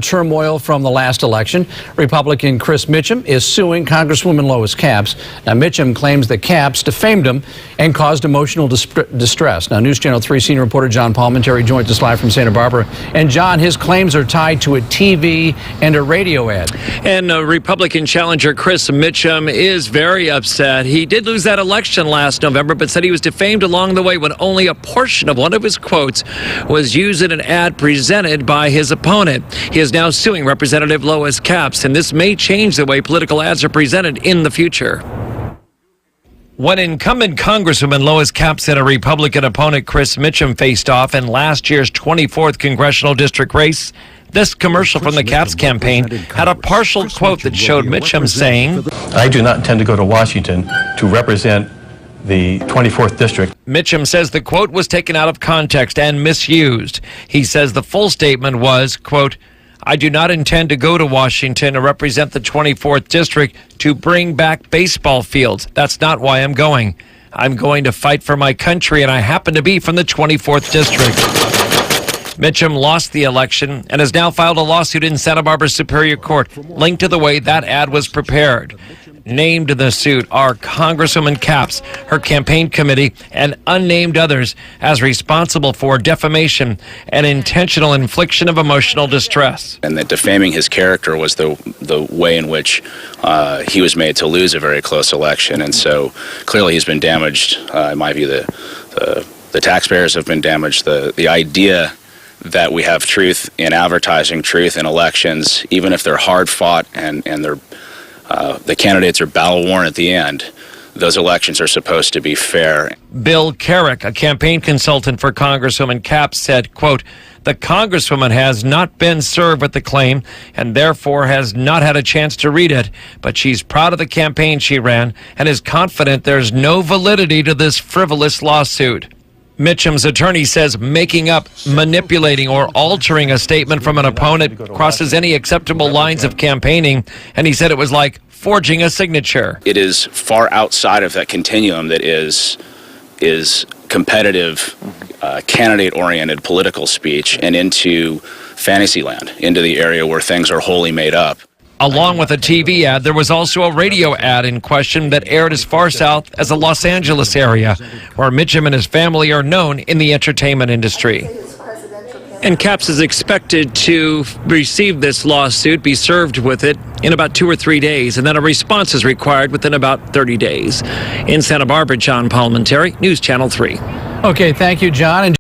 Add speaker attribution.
Speaker 1: Turmoil from the last election. Republican Chris Mitchum is suing Congresswoman Lois Capps. Now, Mitchum claims that Capps defamed him and caused emotional distress. Now, News Channel 3 senior reporter John Palmentary joins us live from Santa Barbara. And John, his claims are tied to a TV and a radio ad.
Speaker 2: And Republican challenger Chris Mitchum is very upset. He did lose that election last November, but said he was defamed along the way when only a portion of one of his quotes was used in an ad presented by his opponent. He is now suing Representative Lois Capps, and this may change the way political ads are presented in the future. When incumbent Congresswoman Lois Capps and a Republican opponent, Chris Mitchum, faced off in last year's 24th congressional district race, this commercial from the Capps campaign had a partial quote that showed Mitchum saying,
Speaker 3: "I do not intend to go to Washington to represent the 24th district."
Speaker 2: Mitchum says the quote was taken out of context and misused. He says the full statement was, quote, "I do not intend to go to Washington to represent the 24th district to bring back baseball fields. That's not why I'm going. I'm going to fight for my country, and I happen to be from the 24th district." Mitchum lost the election and has now filed a lawsuit in Santa Barbara Superior Court linked to the way that ad was prepared. Named in the suit are Congresswoman Capps, her campaign committee, and unnamed others as responsible for defamation and intentional infliction of emotional distress.
Speaker 4: And that defaming his character was the way in which he was made to lose a very close election. And so clearly he's been damaged. In my view, the taxpayers have been damaged. The idea that we have truth in advertising, truth in elections, even if they're hard fought and they're the candidates are battle worn at the end, those elections are supposed to be fair.
Speaker 2: Bill Carrick, a campaign consultant for Congresswoman Capps, said, quote, "The Congresswoman has not been served with the claim and therefore has not had a chance to read it, but she's proud of the campaign she ran and is confident there's no validity to this frivolous lawsuit." Mitchum's attorney says making up, manipulating, or altering a statement from an opponent crosses any acceptable lines of campaigning, and he said it was like forging a signature.
Speaker 4: It is far outside of that continuum that is competitive, candidate-oriented political speech and into fantasy land, into the area where things are wholly made up.
Speaker 2: Along with a TV ad, there was also a radio ad in question that aired as far south as the Los Angeles area, where Mitchum and his family are known in the entertainment industry. And Capps is expected to receive this lawsuit, be served with it in about 2 or 3 days, and then a response is required within about 30 days. In Santa Barbara, John Palmentary, News Channel 3.
Speaker 1: Okay, thank you, John.